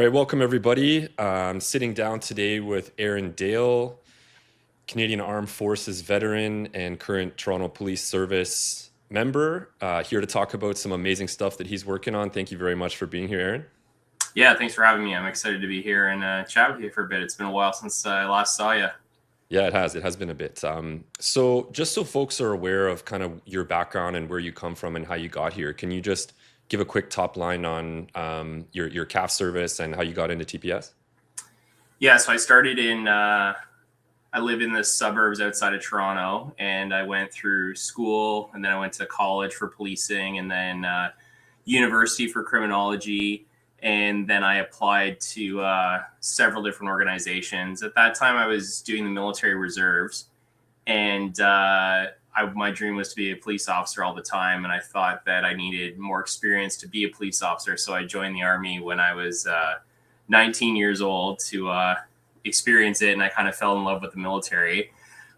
right, welcome everybody. I'm sitting down today with Aaron Dale, Canadian Armed Forces veteran and current Toronto Police Service member, here to talk about some amazing stuff that he's working on. Thank you very much for being here, Aaron. Yeah, thanks for having me. I'm excited to be here and chat with you for a bit. It's been a while since I last saw you. Yeah, it has. It has been a bit. So just so folks are aware of kind of your background and where you come from and how you got here, can you just give a quick top line on your CAF service and how you got into TPS? Yeah, so I started I live in the suburbs outside of Toronto, and I went through school, and then I went to college for policing, and then university for criminology, and then I applied to several different organizations. At that time, I was doing the military reserves, and my dream was to be a police officer all the time, and I thought that I needed more experience to be a police officer, so I joined the Army when I was 19 years old to experience it, and I kind of fell in love with the military.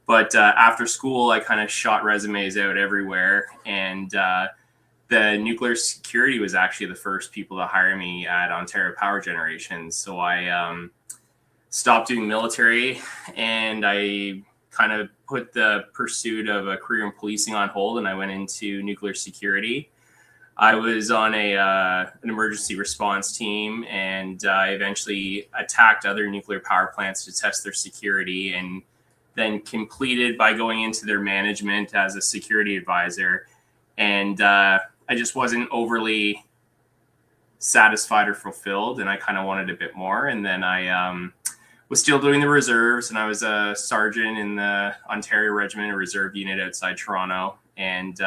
But after school, I kind of shot resumes out everywhere, and the nuclear security was actually the first people to hire me at Ontario Power Generation. So I stopped doing military, and I kind of put the pursuit of a career in policing on hold, and I went into nuclear security. I was on an emergency response team, and I eventually attacked other nuclear power plants to test their security, and then completed by going into their management as a security advisor. And I just wasn't overly satisfied or fulfilled, and I kind of wanted a bit more. And then I was still doing the reserves, and I was a sergeant in the Ontario Regiment, a reserve unit outside Toronto. And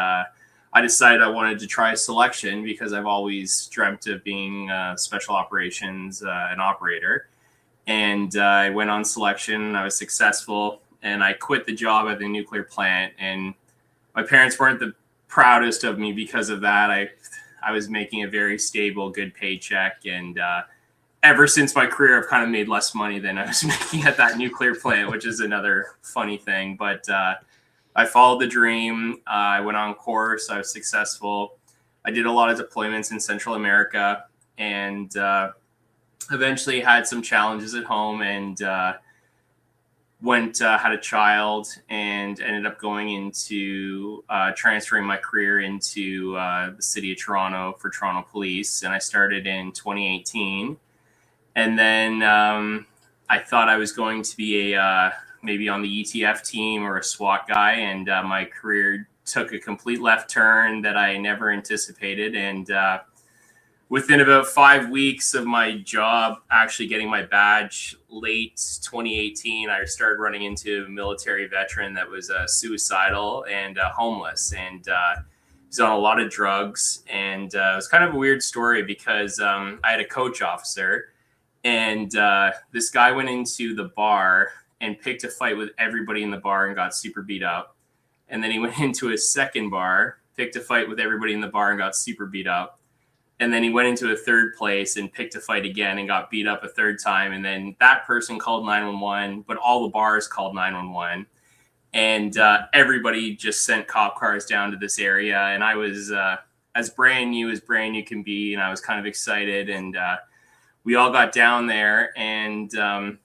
I decided I wanted to try selection because I've always dreamt of being special operations an operator. And I went on selection. I was successful, and I quit the job at the nuclear plant. And my parents weren't the proudest of me because of that. I was making a very stable, good paycheck, and ever since my career, I've kind of made less money than I was making at that nuclear plant, which is another funny thing. But I followed the dream. I went on course. I was successful. I did a lot of deployments in Central America, and eventually had some challenges at home, and had a child, and ended up going into transferring my career into the city of Toronto for Toronto Police. And I started in 2018. And then I thought I was going to be maybe on the ETF team or a SWAT guy, and my career took a complete left turn that I never anticipated. And within about 5 weeks of my job actually getting my badge, late 2018, I started running into a military veteran that was suicidal and homeless, and he's on a lot of drugs. And it was kind of a weird story because I had a coach officer, and this guy went into the bar and picked a fight with everybody in the bar and got super beat up. And then he went into a second bar, picked a fight with everybody in the bar and got super beat up. And then he went into a third place and picked a fight again and got beat up a third time. And then that person called 911, but all the bars called 911. And everybody just sent cop cars down to this area. And I was as brand new can be. And I was kind of excited. And we all got down there, and I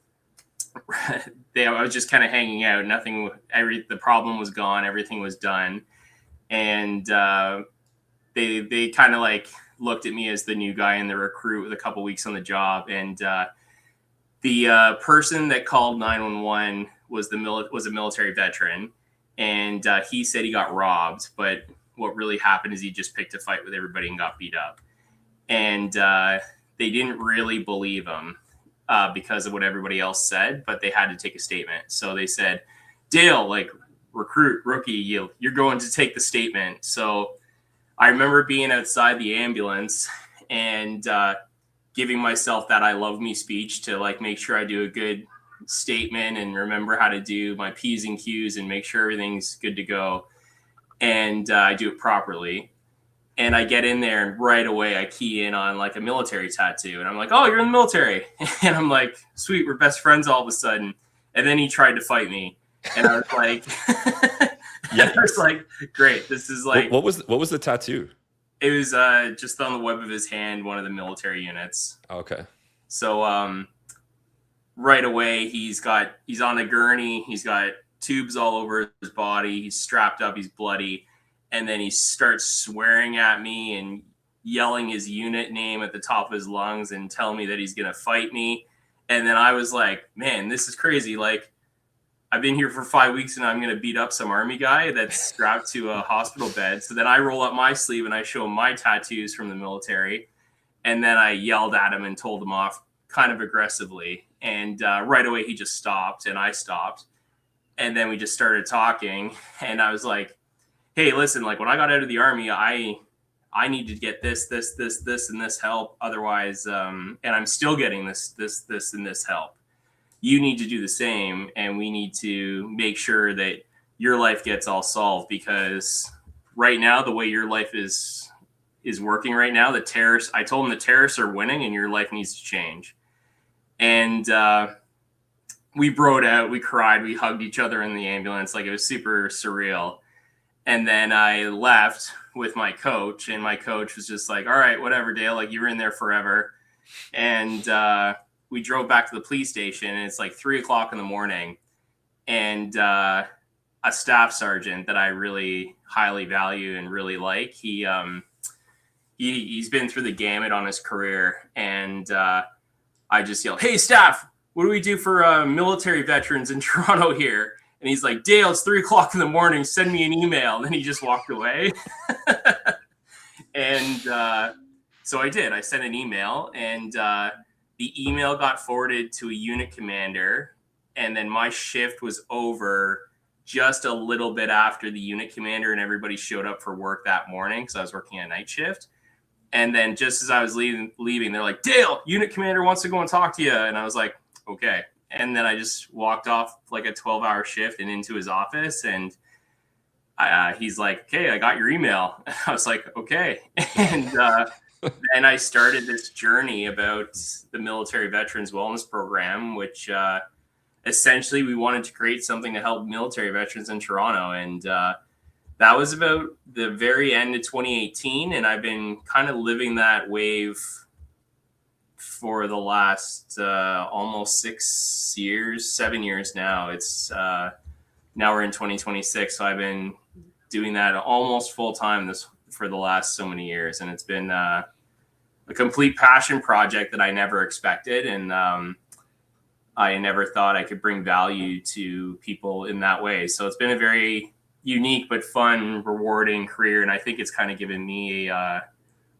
was just kind of hanging out. The problem was gone. Everything was done. And they kind of like looked at me as the new guy and the recruit with a couple weeks on the job. And the person that called 911 was a military veteran. And he said he got robbed. But what really happened is he just picked a fight with everybody and got beat up. And they didn't really believe him because of what everybody else said, but they had to take a statement. So they said, Dale, like, recruit, rookie, you're going to take the statement. So I remember being outside the ambulance and giving myself that I love me speech to like make sure I do a good statement and remember how to do my P's and Q's and make sure everything's good to go. And I do it properly. And I get in there, and right away I key in on like a military tattoo. And I'm like, oh, you're in the military. And I'm like, sweet, we're best friends all of a sudden. And then he tried to fight me. And I was like, yeah, I was like, great. This is like, what was the tattoo? It was just on the web of his hand, one of the military units. Okay. So right away he's on a gurney, he's got tubes all over his body, he's strapped up, he's bloody, and then he starts swearing at me and yelling his unit name at the top of his lungs and telling me that he's gonna fight me. And then I was like, man, this is crazy. Like, I've been here for 5 weeks and I'm going to beat up some army guy that's strapped to a hospital bed. So then I roll up my sleeve and I show him my tattoos from the military. And then I yelled at him and told him off kind of aggressively. And right away, he just stopped and I stopped. And then we just started talking. And I was like, hey, listen, like when I got out of the army, I need to get this, and this help. Otherwise, and I'm still getting this, and this help. You need to do the same, and we need to make sure that your life gets all solved, because right now the way your life is working right now, I told them the terrorists are winning and your life needs to change. And we broke out, we cried, we hugged each other in the ambulance. Like, it was super surreal. And then I left with my coach, and my coach was just like, all right, whatever, Dale, like, you were in there forever. And we drove back to the police station, and it's like 3:00 in the morning. And a staff sergeant that I really highly value and really like, he's been through the gamut on his career. And I just yelled, hey, staff, what do we do for military veterans in Toronto here? And he's like, Dale, it's 3:00 in the morning. Send me an email. And then he just walked away. And so I did. I sent an email, and the email got forwarded to a unit commander. And then my shift was over just a little bit after the unit commander and everybody showed up for work that morning, because I was working a night shift. And then just as I was leaving, they're like, Dale, unit commander wants to go and talk to you. And I was like, okay. And then I just walked off like a 12-hour shift and into his office. And he's like, okay, I got your email. I was like, okay. And then I started this journey about the Military Veterans Wellness Program, which essentially we wanted to create something to help military veterans in Toronto. And that was about the very end of 2018. And I've been kind of living that wave for the last almost 7 years now. It's now we're in 2026. So I've been doing that almost full time for the last so many years. And it's been a complete passion project that I never expected. And I never thought I could bring value to people in that way. So it's been a very unique but fun, rewarding career. And I think it's kind of given me a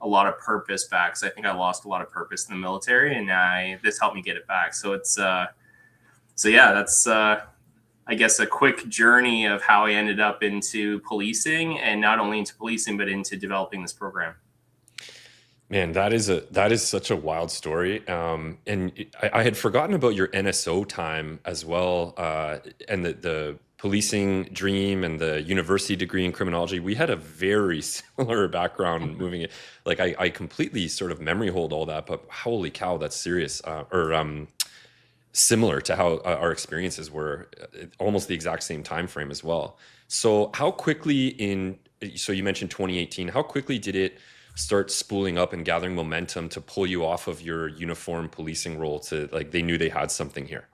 lot of purpose back, because I think I lost a lot of purpose in the military, and this helped me get it back. So it's that's I guess a quick journey of how I ended up into policing, and not only into policing but into developing this program. Man, that is such a wild story. And I had forgotten about your NSO time as well, and the policing dream and the university degree in criminology. We had a very similar background moving it. Like, I completely sort of memory hold all that, but holy cow, that's serious. Or similar to how our experiences were, almost the exact same time frame as well. So so you mentioned 2018. How quickly did it start spooling up and gathering momentum to pull you off of your uniform policing role to, like, they knew they had something here?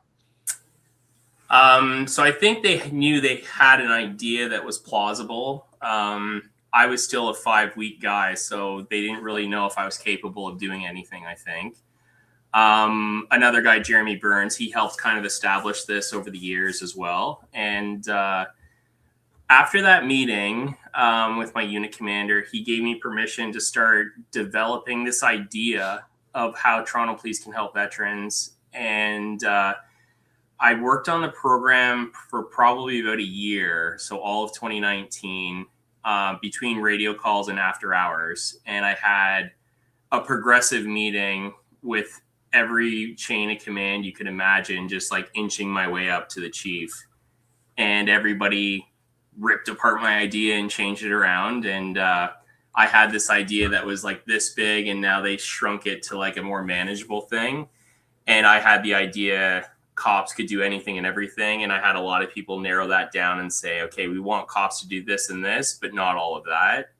So I think they knew they had an idea that was plausible. I was still a 5-week guy, so they didn't really know if I was capable of doing anything, I think. Another guy, Jeremy Burns, he helped kind of establish this over the years as well. And after that meeting with my unit commander, he gave me permission to start developing this idea of how Toronto Police can help veterans. And I worked on the program for probably about a year, so all of 2019, between radio calls and after hours. And I had a progressive meeting with every chain of command you could imagine, just like inching my way up to the chief. And everybody ripped apart my idea and changed it around. And I had this idea that was like this big, and now they shrunk it to like a more manageable thing. And I had the idea cops could do anything and everything. And I had a lot of people narrow that down and say, okay, we want cops to do this and this, but not all of that.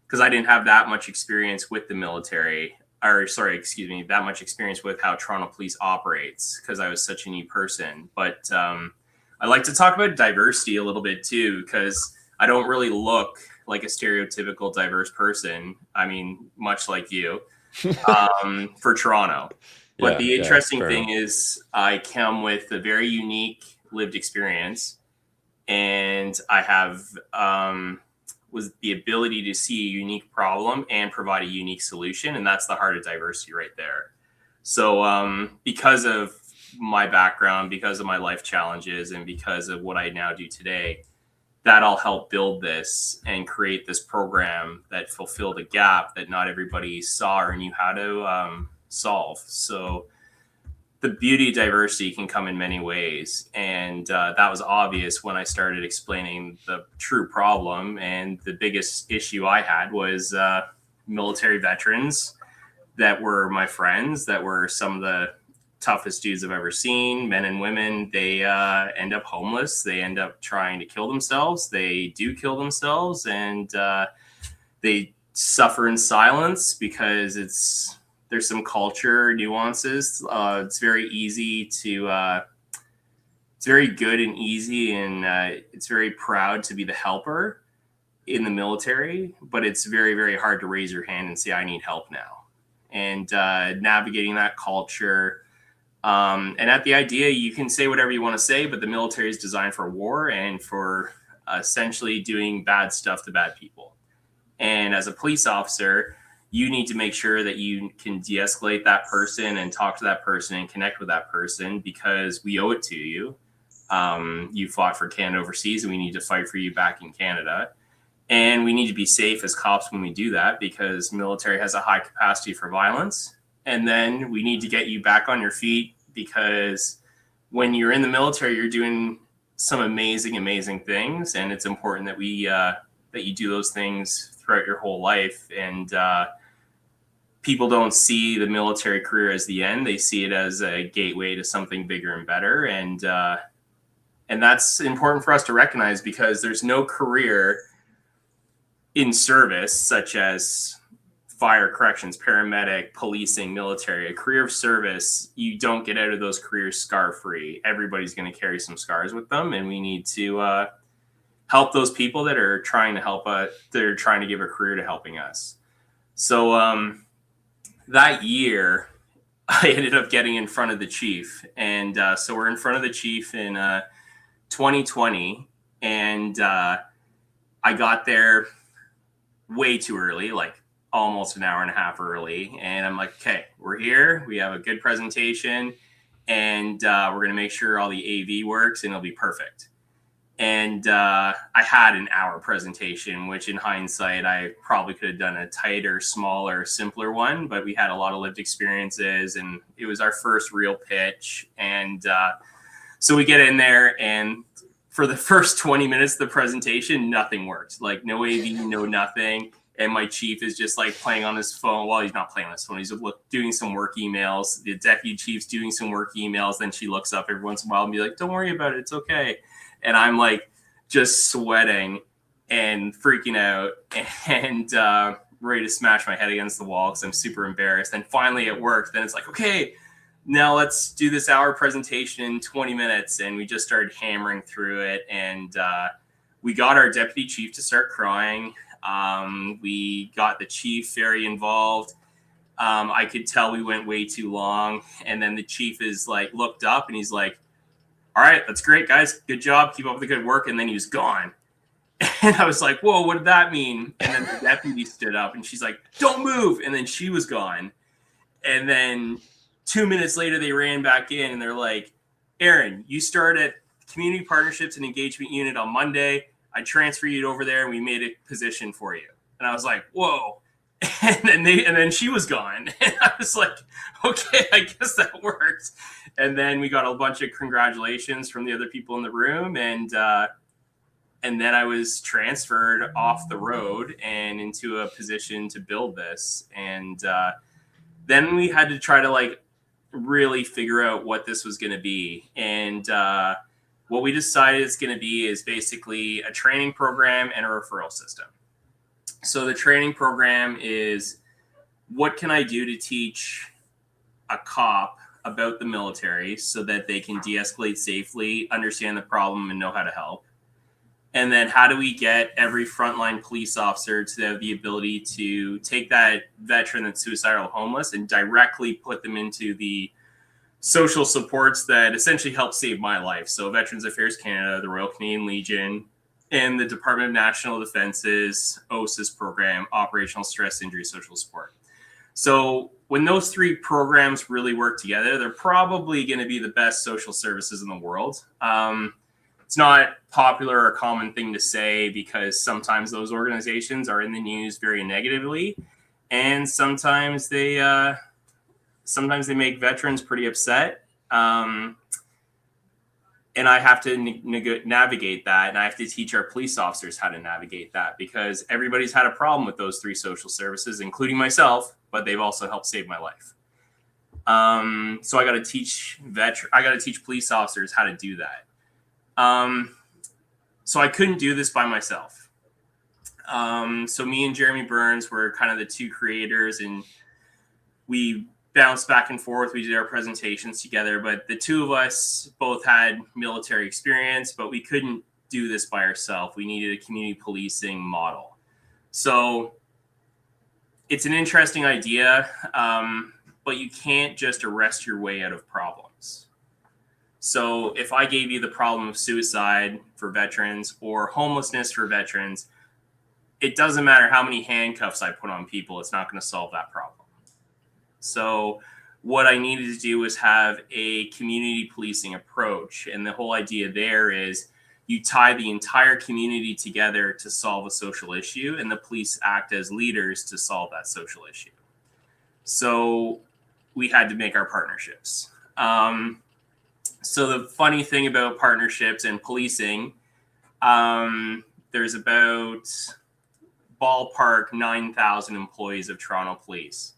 Because I didn't have that much experience with the military. that much experience with how Toronto Police operates because I was such a new person. But I like to talk about diversity a little bit too, because I don't really look like a stereotypical diverse person. I mean, much like you, for Toronto. But Yeah, the yeah, interesting fair enough. thing is, I come with a very unique lived experience, and I have was the ability to see a unique problem and provide a unique solution, and that's the heart of diversity right there. So, because of my background, because of my life challenges, and because of what I now do today, that all helped build this and create this program that fulfilled a gap that not everybody saw or knew how to solve. So the beauty of diversity can come in many ways. And that was obvious when I started explaining the true problem. And the biggest issue I had was military veterans that were my friends, that were some of the toughest dudes I've ever seen, men and women. They end up homeless. They end up trying to kill themselves. They do kill themselves, and they suffer in silence because there's some culture nuances. It's very easy to it's very good and easy, and it's very proud to be the helper in the military, but it's very, very hard to raise your hand and say, I need help now. And navigating that culture. And at the idea, you can say whatever you want to say, but the military is designed for war and for essentially doing bad stuff to bad people. And as a police officer, you need to make sure that you can de-escalate that person and talk to that person and connect with that person, because we owe it to you. You fought for Canada overseas, and we need to fight for you back in Canada. And we need to be safe as cops when we do that, because military has a high capacity for violence. And then we need to get you back on your feet, because when you're in the military, you're doing some amazing, amazing things. And it's important that that you do those things throughout your whole life. And people don't see the military career as the end. They see it as a gateway to something bigger and better. And that's important for us to recognize, because there's no career in service, such as fire, corrections, paramedic, policing, military, a career of service. You don't get out of those careers scar free. Everybody's going to carry some scars with them, and we need to help those people that are trying to help us, that are trying to give a career to helping us. So that year, I ended up getting in front of the chief, and so we're in front of the chief in 2020, and I got there way too early, like almost an hour and a half early. And I'm like, okay, we're here. We have a good presentation, and we're going to make sure all the AV works, and it'll be perfect. And I had an hour presentation, which in hindsight, I probably could have done a tighter, smaller, simpler one, but we had a lot of lived experiences, and it was our first real pitch. And so we get in there, and for the first 20 minutes of the presentation, nothing worked. Like no AV, no nothing. And my chief is just like playing on his phone. Well, he's not playing on his phone. He's doing some work emails. The deputy chief's doing some work emails. Then she looks up every once in a while and be like, don't worry about it. It's okay. And I'm like just sweating and freaking out and ready to smash my head against the wall because I'm super embarrassed. And finally it worked. Then it's like, okay, now let's do this hour presentation in 20 minutes. And we just started hammering through it. And we got our deputy chief to start crying. We got the chief very involved. I could tell we went way too long. And then the chief is like, looked up and he's like, all right, that's great, guys. Good job. Keep up the good work. And then he was gone. And I was like, whoa, what did that mean? And then the deputy stood up and she's like, don't move. And then she was gone. And then 2 minutes later, they ran back in and they're like, Aaron, you start at Community Partnerships and Engagement Unit on Monday. I transferred you over there and we made a position for you. And I was like, whoa. And then she was gone. And I was like, okay, I guess that worked. And then we got a bunch of congratulations from the other people in the room. And then I was transferred off the road and into a position to build this. And then we had to try to like really figure out what this was going to be. And what we decided it's going to be is basically a training program and a referral system. So the training program is what can I do to teach a cop about the military so that they can de-escalate safely, understand the problem, and know how to help? And then how do we get every frontline police officer to have the ability to take that veteran that's suicidal, homeless, and directly put them into the social supports that essentially help save my life? So Veterans Affairs Canada, the Royal Canadian Legion, and the Department of National Defense's OSISS program, Operational Stress Injury Social Support. So when those three programs really work together, they're probably going to be the best social services in the world. It's not popular or common thing to say because sometimes those organizations are in the news very negatively, and sometimes they make veterans pretty upset. And I have to navigate that, and I have to teach our police officers how to navigate that, because everybody's had a problem with those three social services, including myself, but they've also helped save my life. So I got to teach police officers how to do that. So I couldn't do this by myself. So me and Jeremy Burns were kind of the two creators, and we bounced back and forth. We did our presentations together, but the two of us both had military experience, but we couldn't do this by ourselves. We needed a community policing model. So it's an interesting idea, but you can't just arrest your way out of problems. So if I gave you the problem of suicide for veterans or homelessness for veterans, it doesn't matter how many handcuffs I put on people, it's not going to solve that problem. So what I needed to do was have a community policing approach. And the whole idea there is you tie the entire community together to solve a social issue, and the police act as leaders to solve that social issue. So we had to make our partnerships. So the funny thing about partnerships and policing, there's about ballpark 9,000 employees of Toronto Police.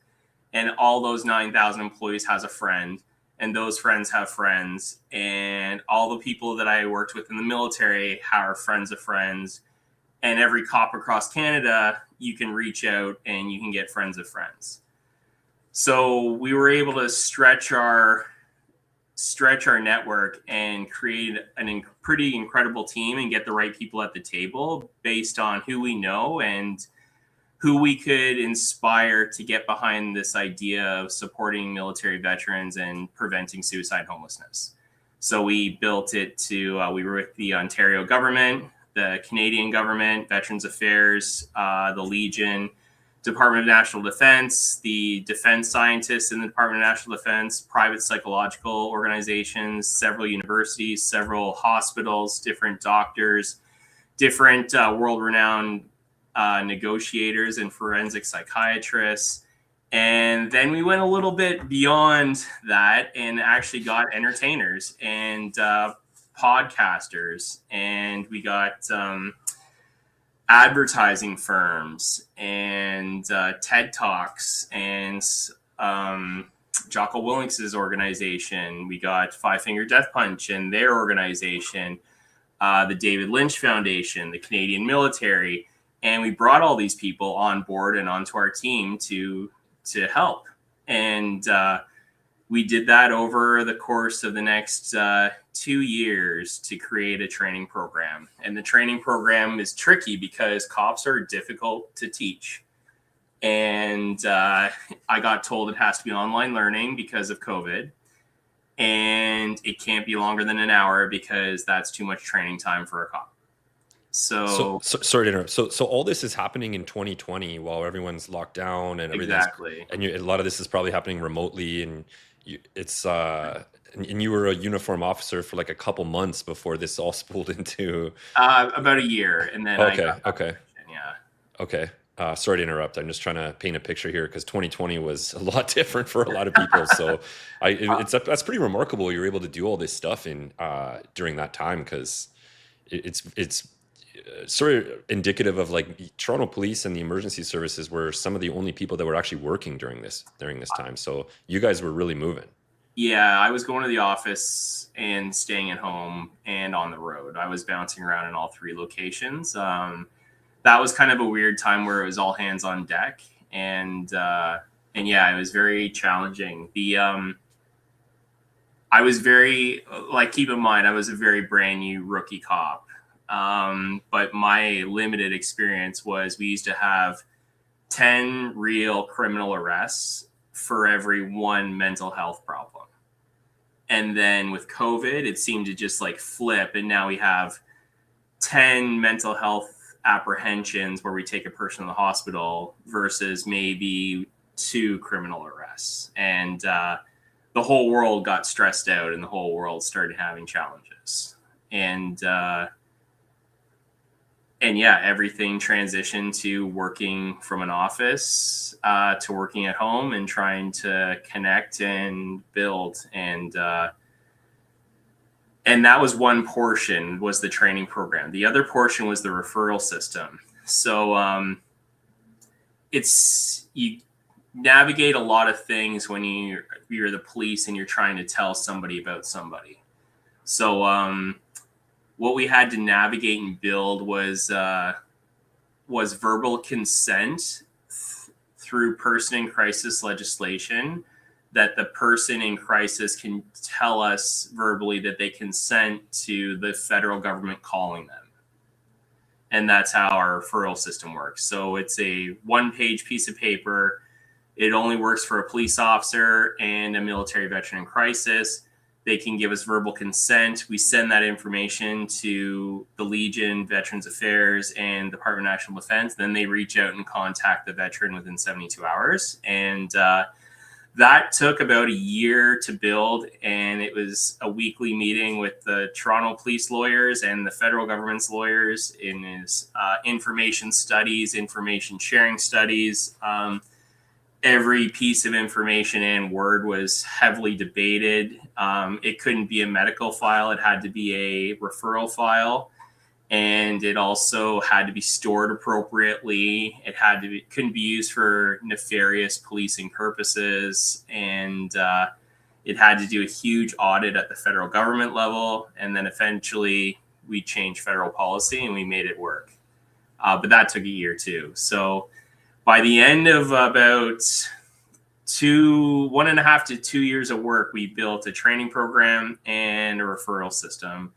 And all those 9,000 employees has a friend, and those friends have friends. And all the people that I worked with in the military are friends of friends. And every cop across Canada, you can reach out and you can get friends of friends. So we were able to stretch our network and create a pretty incredible team and get the right people at the table based on who we know and who we could inspire to get behind this idea of supporting military veterans and preventing suicide homelessness. So we built it to, we were with the Ontario government, the Canadian government, Veterans Affairs, the Legion, Department of National Defense, the defense scientists in the Department of National Defense, private psychological organizations, several universities, several hospitals, different doctors, different world-renowned negotiators and forensic psychiatrists. And then we went a little bit beyond that and actually got entertainers and podcasters, and we got advertising firms and TED Talks and Jocko Willings's organization. We got Five Finger Death Punch and their organization, the David Lynch Foundation, the Canadian military. And we brought all these people on board and onto our team to help. And we did that over the course of the next 2 years to create a training program. And the training program is tricky because cops are difficult to teach. And I got told it has to be online learning because of COVID. And it can't be longer than an hour because that's too much training time for a cop. So sorry to interrupt. So all this is happening in 2020 while everyone's locked down and everything's, exactly. And a lot of this is probably happening remotely, and and you were a uniform officer for like a couple months before this all spooled into about a year, and then Okay. Sorry to interrupt. I'm just trying to paint a picture here because 2020 was a lot different for a lot of people. So that's pretty remarkable. You're able to do all this stuff during that time, because it's sort of indicative of like Toronto Police and the emergency services were some of the only people that were actually working during this time. So you guys were really moving. Yeah, I was going to the office and staying at home and on the road. I was bouncing around in all three locations. That was kind of a weird time where it was all hands on deck. And And yeah, it was very challenging. I was very, like, keep in mind, I was a very brand new rookie cop. But my limited experience was we used to have 10 real criminal arrests for every one mental health problem. And then with COVID, it seemed to just like flip. And now we have 10 mental health apprehensions where we take a person to the hospital versus maybe 2 criminal arrests. And the whole world got stressed out and the whole world started having challenges. And yeah, everything transitioned to working from an office to working at home and trying to connect and build. And that was one portion, was the training program. The other portion was the referral system. So you navigate a lot of things when you're the police and you're trying to tell somebody about somebody. So what we had to navigate and build was verbal consent through person in crisis legislation, that the person in crisis can tell us verbally that they consent to the federal government calling them. And that's how our referral system works. So it's a 1-page piece of paper. It only works for a police officer and a military veteran in crisis. They can give us verbal consent. We send that information to the Legion, Veterans Affairs, and Department of National Defense. Then they reach out and contact the veteran within 72 hours. And that took about a year to build. And it was a weekly meeting with the Toronto police lawyers and the federal government's lawyers in his information studies, information sharing studies. Every piece of information in Word was heavily debated. It couldn't be a medical file. It had to be a referral file. And it also had to be stored appropriately. Couldn't be used for nefarious policing purposes. And it had to do a huge audit at the federal government level. And then eventually we changed federal policy and we made it work. But that took a year too. So by the end of about 1.5 to 2 years of work, we built a training program and a referral system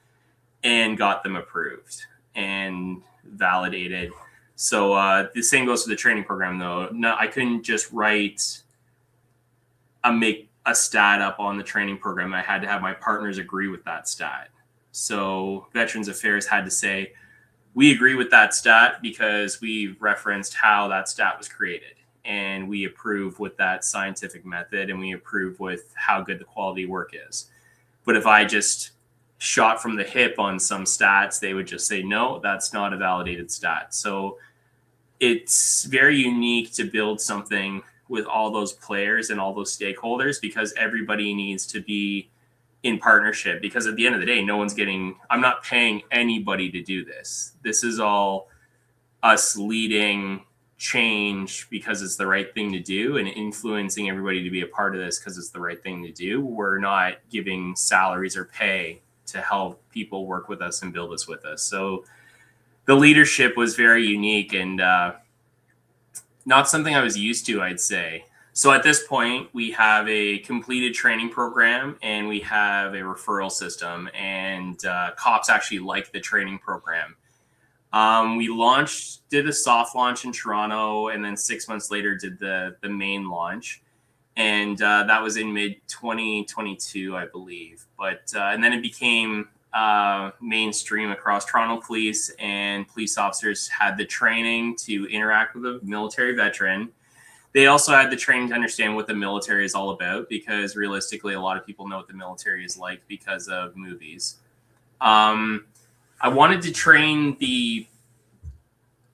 and got them approved and validated. So the same goes for the training program, though. No, I couldn't just make a stat up on the training program. I had to have my partners agree with that stat. So Veterans Affairs had to say, we agree with that stat because we referenced how that stat was created, and we approve with that scientific method, and we approve with how good the quality work is. But if I just shot from the hip on some stats, they would just say, no, that's not a validated stat. So it's very unique to build something with all those players and all those stakeholders, because everybody needs to be in partnership, because at the end of the day, I'm not paying anybody to do this. This is all us leading change because it's the right thing to do, and influencing everybody to be a part of this because it's the right thing to do. We're not giving salaries or pay to help people work with us and build this with us. So the leadership was very unique and not something I was used to, I'd say. So at this point, we have a completed training program and we have a referral system, and cops actually like the training program. We did a soft launch in Toronto, and then 6 months later did the main launch. And that was in mid 2022, I believe. And then it became mainstream across Toronto police, and police officers had the training to interact with a military veteran. They also had the training to understand what the military is all about, because realistically, a lot of people know what the military is like because of movies. I wanted to train the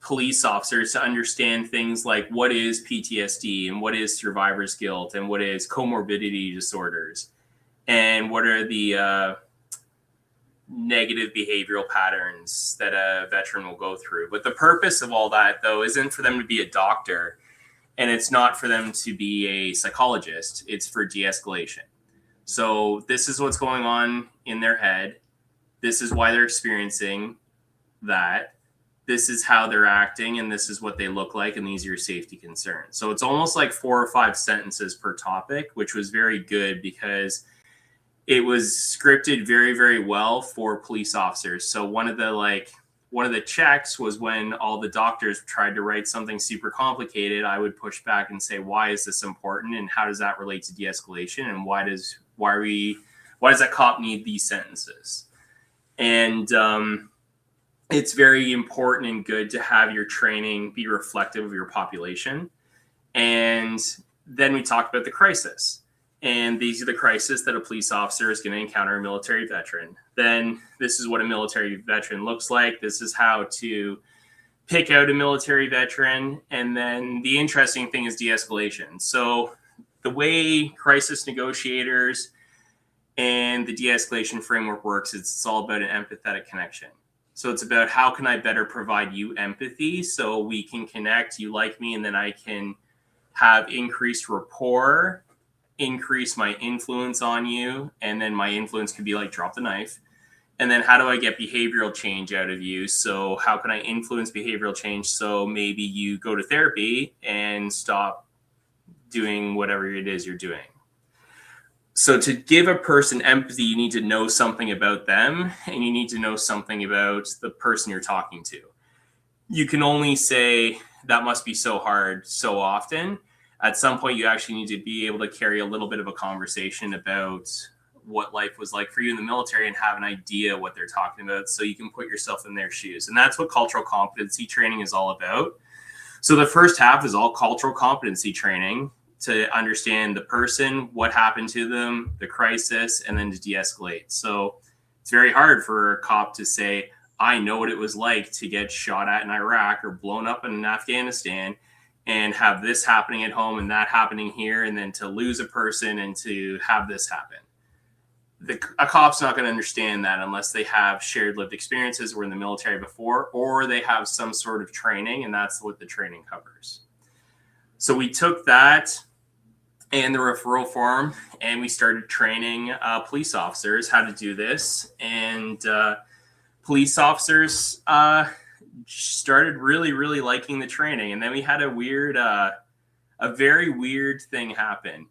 police officers to understand things like what is PTSD and what is survivor's guilt and what is comorbidity disorders and what are the negative behavioral patterns that a veteran will go through. But the purpose of all that, though, isn't for them to be a doctor, and it's not for them to be a psychologist. It's for de-escalation. So this is what's going on in their head. This is why they're experiencing that. this is how they're acting and this is what they look like and these are your safety concerns. So it's almost like 4 or 5 sentences per topic, which was very good because it was scripted very, very well for police officers. So one of the checks was when all the doctors tried to write something super complicated, I would push back and say, why is this important and how does that relate to de-escalation and why does that cop need these sentences? And it's very important and good to have your training be reflective of your population. And then we talked about the crisis. And these are the crises that a police officer is going to encounter a military veteran. Then this is what a military veteran looks like. This is how to pick out a military veteran. And then the interesting thing is de-escalation. So the way crisis negotiators and the de-escalation framework works, it's all about an empathetic connection. So it's about how can I better provide you empathy so we can connect, you like me, and then I can have increased rapport, increase my influence on you, and then my influence could be like drop the knife. And then how do I get behavioral change out of you? So how can I influence behavioral change so maybe you go to therapy and stop doing whatever it is you're doing? So to give a person empathy, you need to know something about them and you need to know something about the person you're talking to. You can only say that must be so hard so often. At some point, you actually need to be able to carry a little bit of a conversation about what life was like for you in the military and have an idea what they're talking about so you can put yourself in their shoes. And that's what cultural competency training is all about. So the first half is all cultural competency training to understand the person, what happened to them, the crisis, and then to de-escalate. So it's very hard for a cop to say, I know what it was like to get shot at in Iraq or blown up in Afghanistan and have this happening at home and that happening here, and then to lose a person and to have this happen. A cop's not going to understand that unless they have shared lived experiences, were in the military before, or they have some sort of training, and that's what the training covers. So we took that and the referral form, and we started training police officers how to do this. And police officers started really, really liking the training. And then we had a very weird thing happen.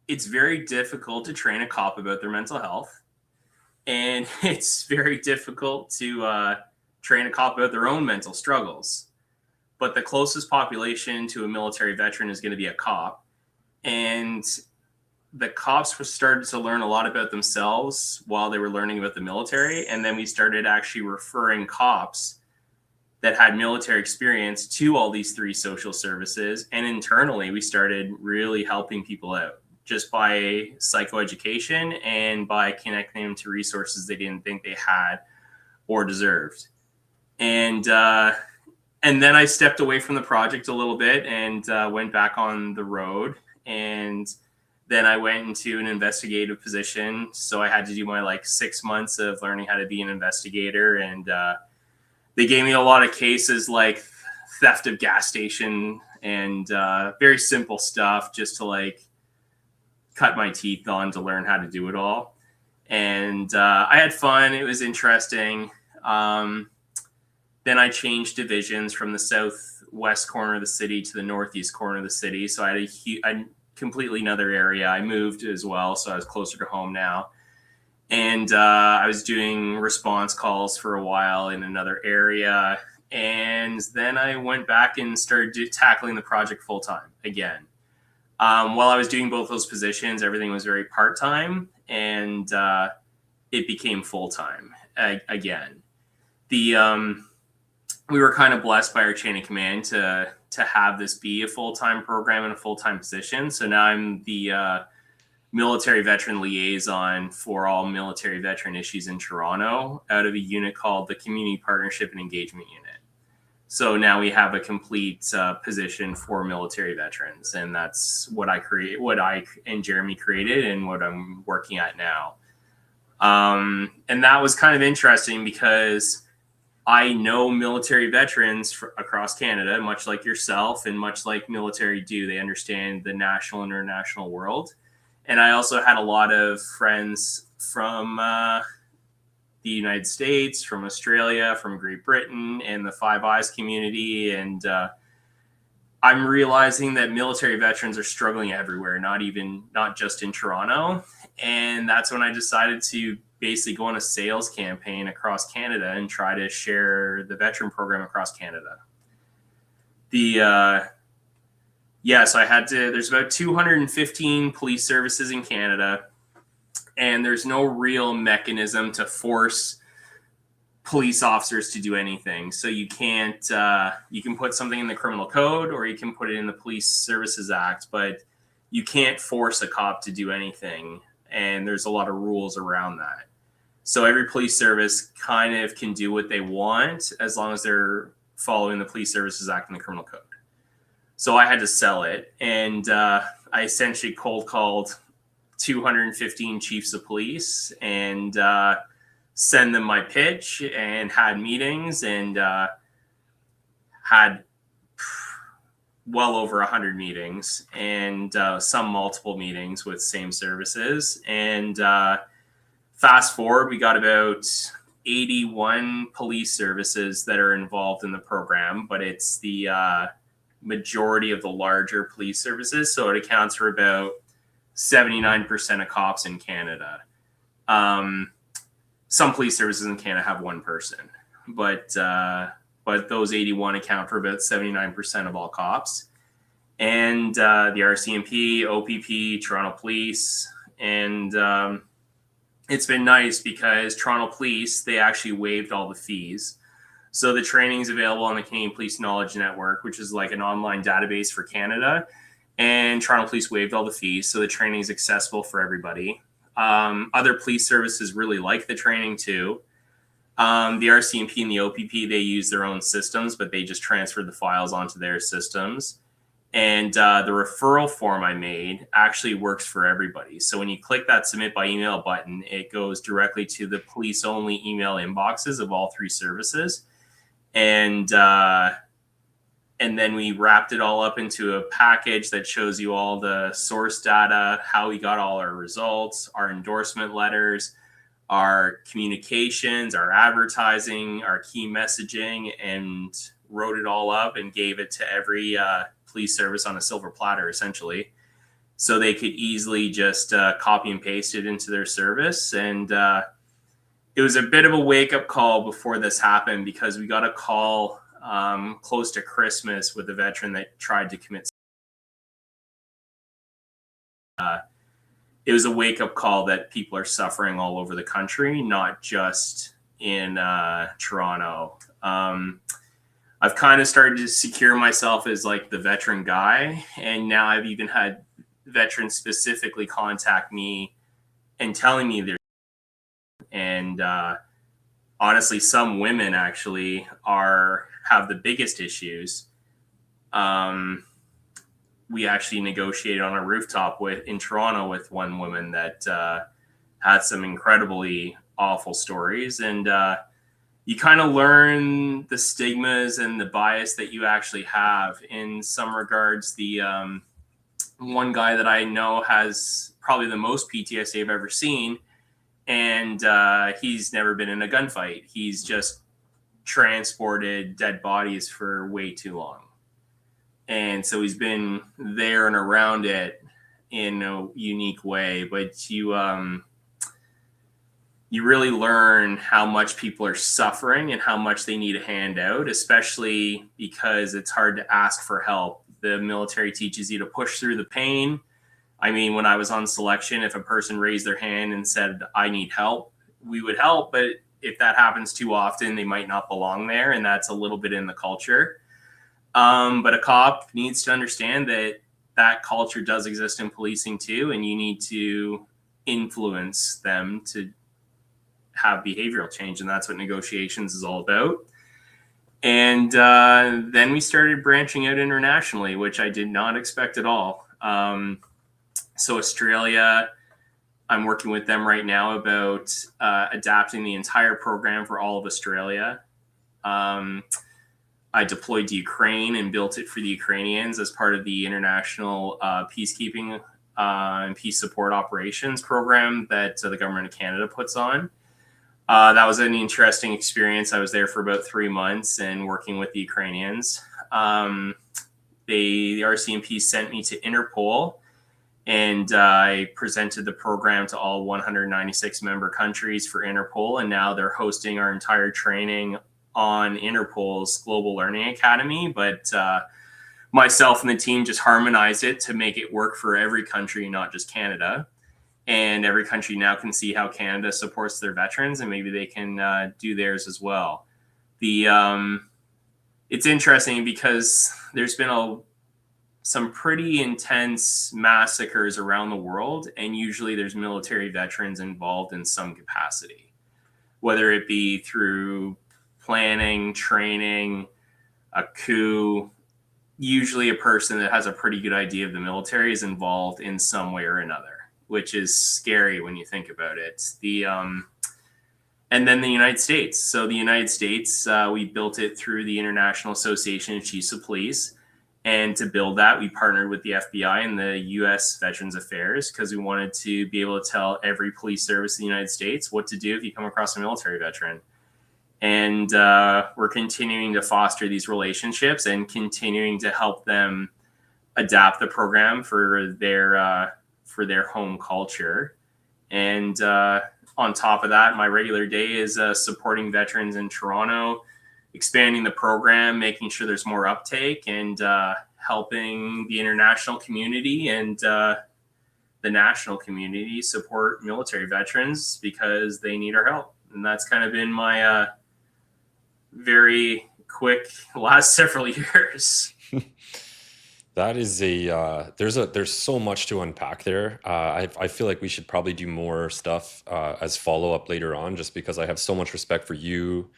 It's very difficult to train a cop about their mental health. And it's very difficult to train a cop about their own mental struggles. But the closest population to a military veteran is going to be a cop. And the cops started to learn a lot about themselves while they were learning about the military. And then we started actually referring cops that had military experience to all these 3 social services. And internally, we started really helping people out just by psychoeducation and by connecting them to resources they didn't think they had or deserved. And then I stepped away from the project a little bit and went back on the road. And then I went into an investigative position. So I had to do my 6 months of learning how to be an investigator. And they gave me a lot of cases like theft of gas station and very simple stuff just to cut my teeth on to learn how to do it all. And I had fun. It was interesting. Then I changed divisions from the southwest corner of the city to the northeast corner of the city. So I had a completely another area. I moved as well, so I was closer to home now. And I was doing response calls for a while in another area. And then I went back and started tackling the project full time again. While I was doing both those positions, everything was very part-time, and it became full-time again. We were kind of blessed by our chain of command to have this be a full-time program and a full-time position. So now I'm the military veteran liaison for all military veteran issues in Toronto out of a unit called the Community Partnership and Engagement Unit. So now we have a complete position for military veterans, and that's what I and Jeremy created and what I'm working at now. And that was kind of interesting because I know military veterans across Canada, much like yourself and much like military do. They understand the national and international world. And I also had a lot of friends from the United States, from Australia, from Great Britain, and the Five Eyes community. And I'm realizing that military veterans are struggling everywhere, not just in Toronto. And that's when I decided to basically go on a sales campaign across Canada and try to share the veteran program across Canada. So there's about 215 police services in Canada, and there's no real mechanism to force police officers to do anything. So you can't, you can put something in the criminal code or you can put it in the Police Services Act, but you can't force a cop to do anything. And there's a lot of rules around that. So every police service kind of can do what they want as long as they're following the Police Services Act and the criminal code. So I had to sell it. And I essentially cold called 215 chiefs of police and send them my pitch, and had meetings, and had well over 100 meetings, and some multiple meetings with same services. And fast forward, we got about 81 police services that are involved in the program, but it's the majority of the larger police services. So it accounts for about 79% of cops in Canada. Some police services in Canada have one person, but those 81 account for about 79% of all cops. And the RCMP, OPP, Toronto Police, and it's been nice because Toronto Police, they actually waived all the fees. So the training is available on the Canadian Police Knowledge Network, which is like an online database for Canada. And Toronto Police waived all the fees, so the training is accessible for everybody. Other police services really like the training too. The RCMP and the OPP, they use their own systems, but they just transfer the files onto their systems. And the referral form I made actually works for everybody. So when you click that submit by email button, it goes directly to the police only email inboxes of all three services. And then we wrapped it all up into a package that shows you all the source data, how we got all our results, our endorsement letters, our communications, our advertising, our key messaging, and wrote it all up and gave it to every police service on a silver platter, essentially. So they could easily just copy and paste it into their service. And it was a bit of a wake-up call before this happened, because we got a call close to Christmas with a veteran that tried to commit. It was a wake-up call that people are suffering all over the country, not just in Toronto. I've kind of started to secure myself as like the veteran guy, and now I've even had veterans specifically contact me and telling me they're, and honestly, some women actually have the biggest issues. We actually negotiated on a rooftop in Toronto with one woman that had some incredibly awful stories. And you kind of learn the stigmas and the bias that you actually have. In some regards, the one guy that I know has probably the most PTSD I've ever seen, and he's never been in a gunfight. He's just transported dead bodies for way too long. And so he's been there and around it in a unique way. But you really learn how much people are suffering and how much they need a hand out, especially because it's hard to ask for help. The military teaches you to push through the pain. I mean, when I was on selection, if a person raised their hand and said, I need help, we would help. But if that happens too often, they might not belong there. And that's a little bit in the culture. But a cop needs to understand that that culture does exist in policing too. And you need to influence them to have behavioral change. And that's what negotiations is all about. And then we started branching out internationally, which I did not expect at all. So Australia, I'm working with them right now about adapting the entire program for all of Australia. I deployed to Ukraine and built it for the Ukrainians as part of the international peacekeeping and peace support operations program that the government of Canada puts on. That was an interesting experience. I was there for about 3 months and working with the Ukrainians. The RCMP sent me to Interpol, and I presented the program to all 196 member countries for Interpol, and now they're hosting our entire training on Interpol's Global Learning Academy. But myself and the team just harmonized it to make it work for every country, not just Canada. And every country now can see how Canada supports their veterans, and maybe they can do theirs as well. It's interesting because there's been some pretty intense massacres around the world, and usually there's military veterans involved in some capacity, whether it be through planning, training, a coup. Usually a person that has a pretty good idea of the military is involved in some way or another, which is scary when you think about it. And then the United States. So the United States, we built it through the International Association of Chiefs of Police. And to build that, we partnered with the FBI and the U.S. Veterans Affairs because we wanted to be able to tell every police service in the United States what to do if you come across a military veteran. And we're continuing to foster these relationships and continuing to help them adapt the program for their home culture. And on top of that, my regular day is supporting veterans in Toronto, expanding the program, making sure there's more uptake, and helping the international community and the national community support military veterans because they need our help. And that's kind of been my very quick last several years. That is there's so much to unpack there. I feel like we should probably do more stuff as follow-up later on, just because I have so much respect for you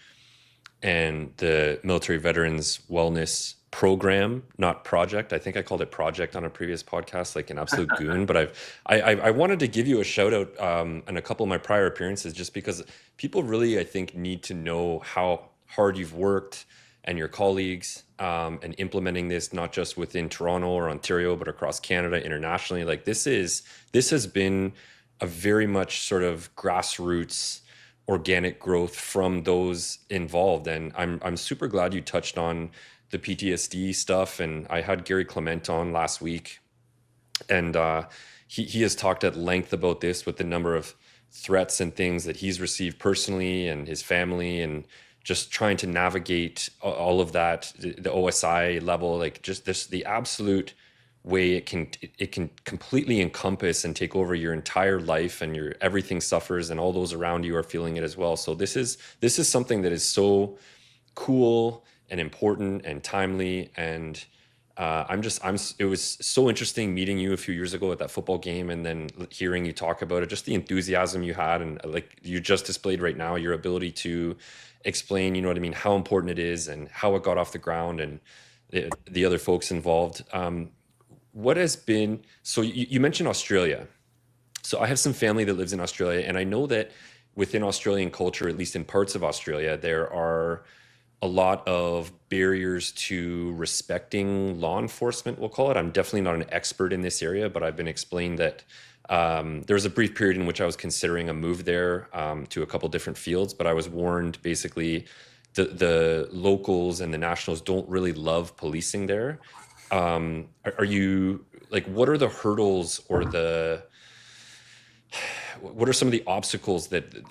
and the Military Veterans Wellness Program, not project. I think I called it project on a previous podcast, like an absolute goon. But I wanted to give you a shout out in a couple of my prior appearances, just because people really, I think, need to know how hard you've worked and your colleagues and implementing this not just within Toronto or Ontario, but across Canada, internationally. Like this has been a very much sort of grassroots organic growth from those involved. And I'm super glad you touched on the PTSD stuff. And I had Gary Clement on last week, and he has talked at length about this with the number of threats and things that he's received personally and his family, and just trying to navigate all of that, the OSI level, like just the absolute way it can completely encompass and take over your entire life, and your everything suffers, and all those around you are feeling it as well. So this is something that is so cool and important and timely. And it was so interesting meeting you a few years ago at that football game, and then hearing you talk about it, just the enthusiasm you had, and like you just displayed right now, your ability to explain, you know what I mean, how important it is and how it got off the ground, and the other folks involved. What has been, so you mentioned Australia. So I have some family that lives in Australia, and I know that within Australian culture, at least in parts of Australia, there are a lot of barriers to respecting law enforcement, we'll call it. I'm definitely not an expert in this area, but I've been explained that there was a brief period in which I was considering a move there to a couple different fields, but I was warned basically the locals and the nationals don't really love policing there. Are you like, what are the hurdles, or what are some of the obstacles that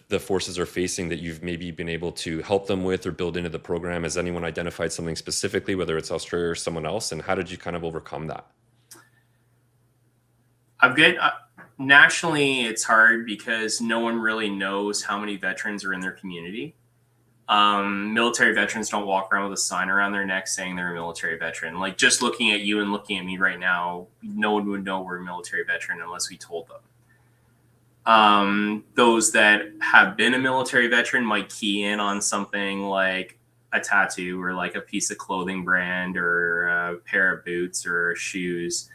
the forces are facing that you've maybe been able to help them with or build into the program? Has anyone identified something specifically, whether it's Australia or someone else, and how did you kind of overcome that? Nationally, it's hard because no one really knows how many veterans are in their community. Military veterans don't walk around with a sign around their neck saying they're a military veteran. Like, just looking at you and looking at me right now, no one would know we're a military veteran unless we told them. Those that have been a military veteran might key in on something like a tattoo, or like a piece of clothing brand, or a pair of boots or shoes,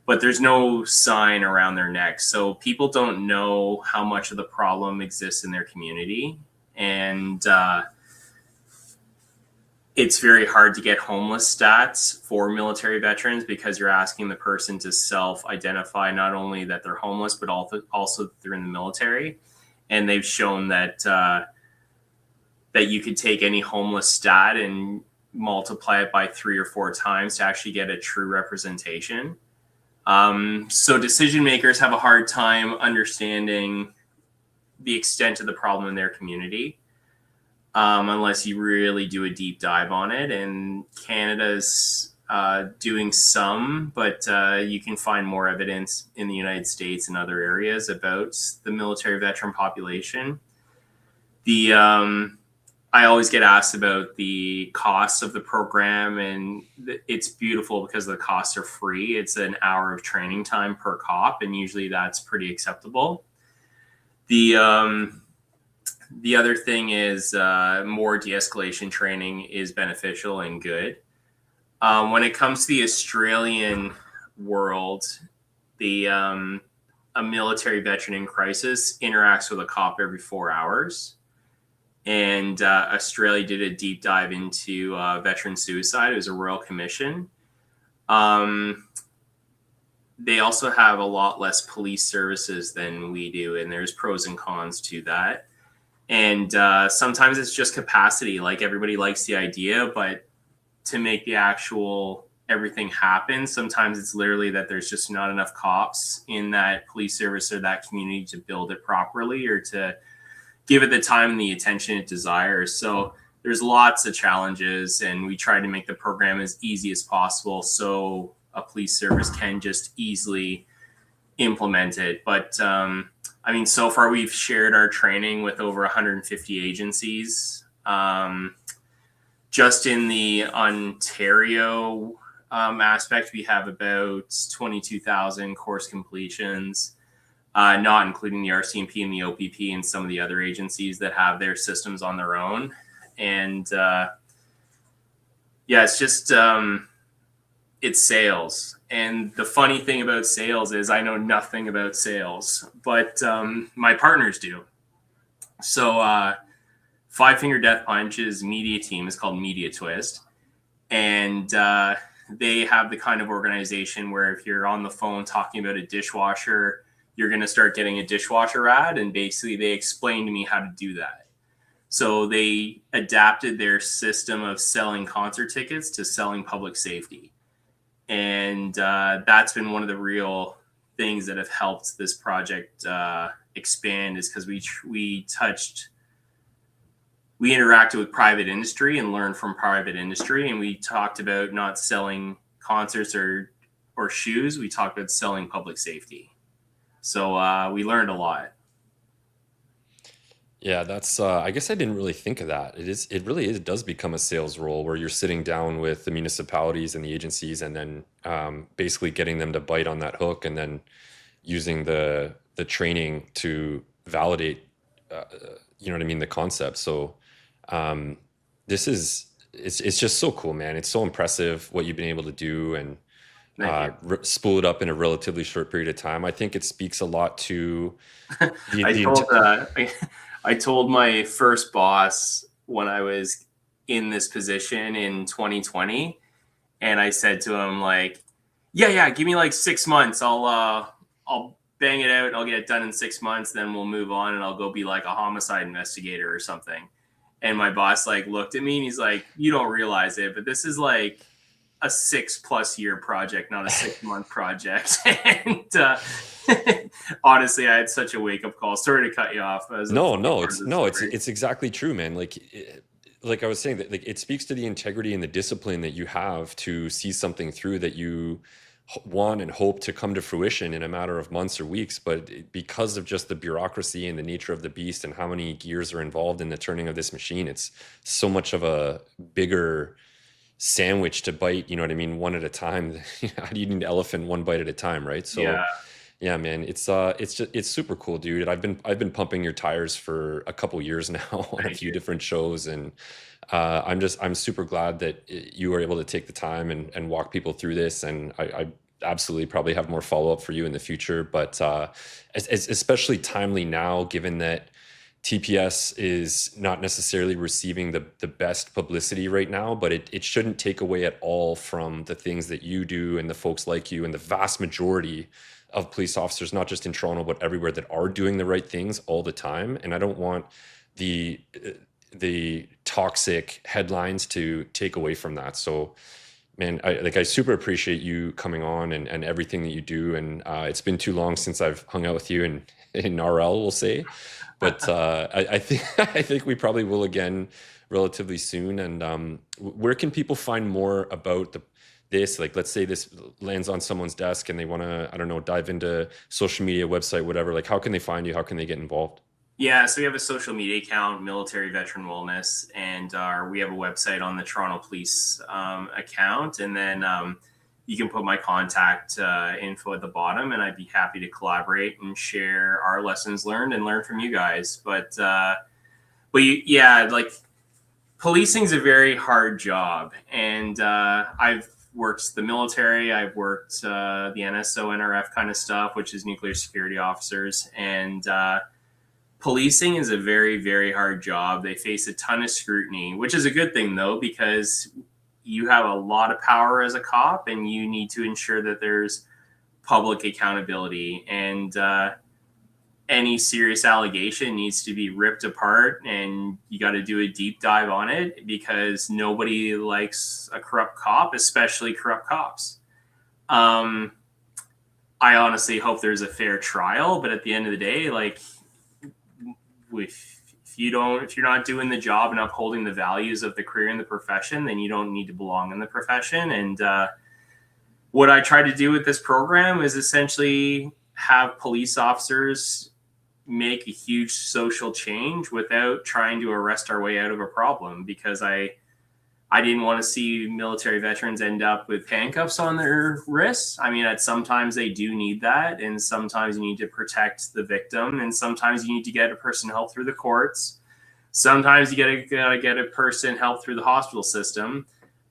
but there's no sign around their neck. So people don't know how much of the problem exists in their community. And it's very hard to get homeless stats for military veterans, because you're asking the person to self-identify not only that they're homeless, but also they're in the military. and they've shown that that you could take any homeless stat and multiply it by 3 or 4 times to actually get a true representation. So decision makers have a hard time understanding the extent of the problem in their community, unless you really do a deep dive on it. And Canada's doing some, but you can find more evidence in the United States and other areas about the military veteran population. I always get asked about the costs of the program, and it's beautiful because the costs are free. It's an hour of training time per cop, and usually that's pretty acceptable. The other thing is more de-escalation training is beneficial and good. When it comes to the Australian world, a military veteran in crisis interacts with a cop every 4 hours. And Australia did a deep dive into veteran suicide. It was a royal commission. They also have a lot less police services than we do, and there's pros and cons to that. And sometimes it's just capacity. Like, everybody likes the idea, but to make the actual everything happen, sometimes it's literally that there's just not enough cops in that police service or that community to build it properly or to give it the time and the attention it desires. So there's lots of challenges, and we try to make the program as easy as possible so a police service can just easily implement it. But I mean, so far we've shared our training with over 150 agencies. Just in the Ontario aspect, we have about 22,000 course completions. Not including the RCMP and the OPP and some of the other agencies that have their systems on their own. And yeah, it's just, it's sales. And the funny thing about sales is I know nothing about sales, but my partners do. So Five Finger Death Punch's media team is called Media Twist. And they have the kind of organization where if you're on the phone talking about a dishwasher, you're going to start getting a dishwasher ad. And basically they explained to me how to do that. So they adapted their system of selling concert tickets to selling public safety. And that's been one of the real things that have helped this project expand, is because we interacted with private industry and learned from private industry. And we talked about not selling concerts or shoes. We talked about selling public safety. So we learned a lot. Yeah, that's I guess I didn't really think of that. It really is, it does become a sales role where you're sitting down with the municipalities and the agencies and then basically getting them to bite on that hook and then using the training to validate you know what I mean, the concept. So this is it's just so cool, man. It's so impressive what you've been able to do and spool it up in a relatively short period of time. I think it speaks a lot to I told my first boss when I was in this position in 2020, and I said to him, like, yeah, give me like 6 months. I'll bang it out. I'll get it done in 6 months. Then we'll move on, and I'll go be like a homicide investigator or something. And my boss like looked at me and he's like, you don't realize it, but this is like a 6+ year project, not a 6-month project. And honestly, I had such a wake up call. Sorry to cut you off. It's exactly true, man. Like I was saying, that like it speaks to the integrity and the discipline that you have to see something through that you want and hope to come to fruition in a matter of months or weeks. But because of just the bureaucracy and the nature of the beast and how many gears are involved in the turning of this machine, it's so much of a bigger sandwich to bite, you know what I mean, one at a time. How do you eat an elephant one bite at a time, right? So yeah, man, it's super cool, dude. I've been pumping your tires for a couple years now on a few different shows, and I'm super glad that you were able to take the time and walk people through this. And I absolutely probably have more follow up for you in the future, but especially timely now, given that TPS is not necessarily receiving the best publicity right now, but it shouldn't take away at all from the things that you do and the folks like you and the vast majority of police officers, not just in Toronto, but everywhere, that are doing the right things all the time. And I don't want the the toxic headlines to take away from that. So man, I super appreciate you coming on and everything that you do. And it's been too long since I've hung out with you in RL, we'll say. But I think I think we probably will again relatively soon. And where can people find more about this? Like, let's say this lands on someone's desk and they want to, I don't know, dive into social media, website, whatever. Like, how can they find you? How can they get involved? Yeah, so we have a social media account, Military Veteran Wellness, and we have a website on the Toronto Police account. And then you can put my contact info at the bottom, and I'd be happy to collaborate and share our lessons learned and learn from you guys. Yeah, like policing is a very hard job, and I've worked the military, I've worked the NSO, NRF kind of stuff, which is nuclear security officers, and policing is a very, very hard job. They face a ton of scrutiny, which is a good thing though, because you have a lot of power as a cop and you need to ensure that there's public accountability, and any serious allegation needs to be ripped apart and you got to do a deep dive on it, because nobody likes a corrupt cop, especially corrupt cops. I honestly hope there's a fair trial, but at the end of the day, like, if you're not doing the job and upholding the values of the career and the profession, then you don't need to belong in the profession. And what I try to do with this program is essentially have police officers make a huge social change without trying to arrest our way out of a problem, because I didn't want to see military veterans end up with handcuffs on their wrists. I mean, sometimes they do need that, and sometimes you need to protect the victim, and sometimes you need to get a person help through the courts. Sometimes you gotta get a person help through the hospital system.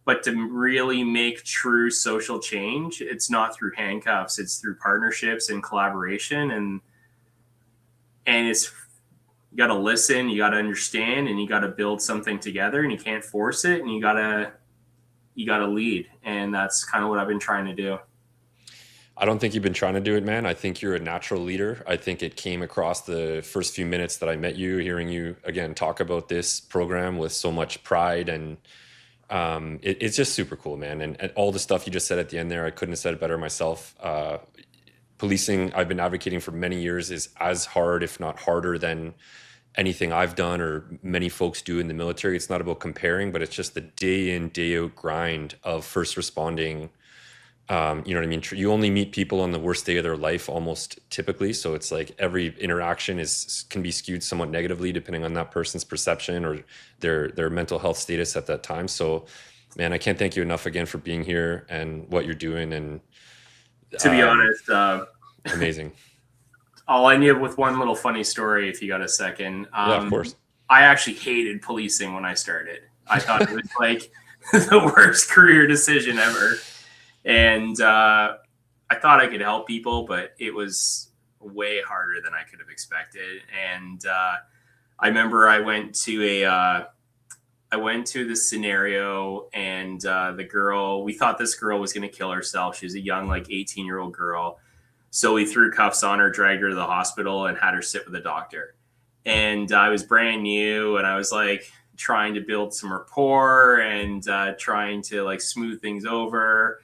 But to really make true social change, it's not through handcuffs. It's through partnerships and collaboration, and it's, you got to listen, you got to understand, and you got to build something together, and you can't force it, and you got to lead. And that's kind of what I've been trying to do. I don't think you've been trying to do it, man. I think you're a natural leader. I think it came across the first few minutes that I met you, hearing you again talk about this program with so much pride. And it's just super cool, man. And all the stuff you just said at the end there, I couldn't have said it better myself. Policing, I've been advocating for many years, is as hard, if not harder, than anything I've done or many folks do in the military. It's not about comparing, but it's just the day in, day out grind of first responding. You know what I mean? You only meet people on the worst day of their life almost typically. So it's like every interaction can be skewed somewhat negatively depending on that person's perception or their mental health status at that time. So man, I can't thank you enough again for being here and what you're doing. And to be honest, amazing. I'll end you with one little funny story if you got a second. Yeah, of course. I actually hated policing when I started. I thought it was like the worst career decision ever. And I thought I could help people, but it was way harder than I could have expected. And I remember I went to this scenario, and we thought this girl was going to kill herself. She was a young, like 18-year-old girl. So we threw cuffs on her, dragged her to the hospital, and had her sit with a doctor. And I was brand new, and I was like trying to build some rapport and trying to like smooth things over.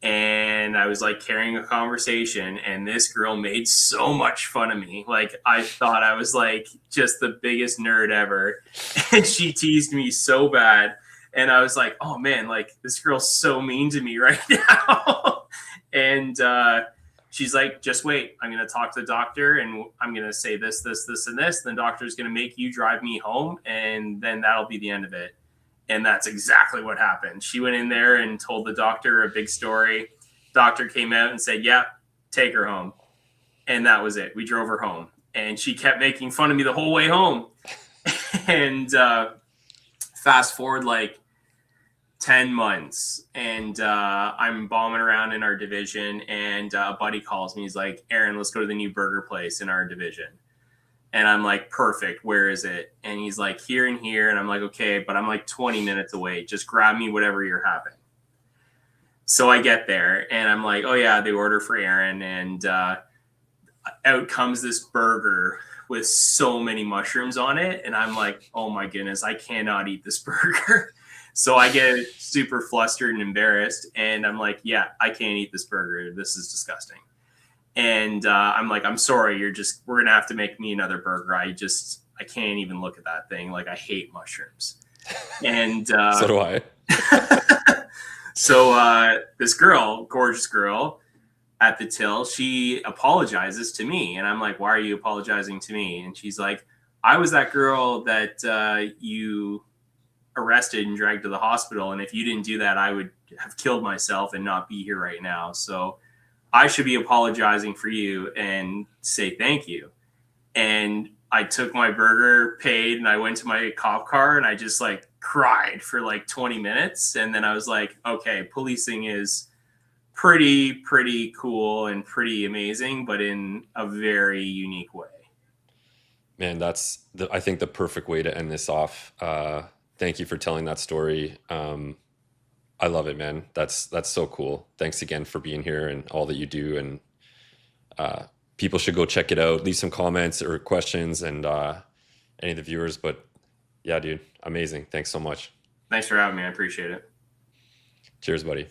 And I was like carrying a conversation, and this girl made so much fun of me. Like, I thought I was like just the biggest nerd ever. And she teased me so bad. And I was like, oh man, like this girl's so mean to me right now. And she's like, just wait, I'm going to talk to the doctor, and I'm going to say this, this, this, and this. And the doctor's going to make you drive me home, and then that'll be the end of it. And that's exactly what happened. She went in there and told the doctor a big story. Doctor came out and said, yeah, take her home. And that was it. We drove her home. And she kept making fun of me the whole way home. And fast forward like 10 months. And I'm bombing around in our division. And a buddy calls me. He's like, Aaron, let's go to the new burger place in our division. And I'm like, perfect. Where is it? And he's like, here and here. And I'm like, okay, but I'm like 20 minutes away. Just grab me whatever you're having. So I get there and I'm like, oh yeah, they order for Aaron. And out comes this burger with so many mushrooms on it. And I'm like, oh my goodness, I cannot eat this burger. So I get super flustered and embarrassed. And I'm like, yeah, I can't eat this burger. This is disgusting. And I'm like, I'm sorry, we're going to have to make me another burger. I can't even look at that thing. Like, I hate mushrooms. And So do I. so this girl, gorgeous girl at the till, she apologizes to me. And I'm like, why are you apologizing to me? And she's like, I was that girl that you arrested and dragged to the hospital. And if you didn't do that, I would have killed myself and not be here right now. So I should be apologizing for you and say thank you. And I took my burger, paid, and I went to my cop car and I just like cried for like 20 minutes. And then I was like, okay, policing is pretty cool and pretty amazing, but in a very unique way. Man, that's I think the perfect way to end this off. Thank you for telling that story. I love it, man. That's so cool. Thanks again for being here and all that you do. And people should go check it out. Leave some comments or questions and any of the viewers. But yeah, dude, amazing. Thanks so much. Thanks for having me. I appreciate it. Cheers, buddy.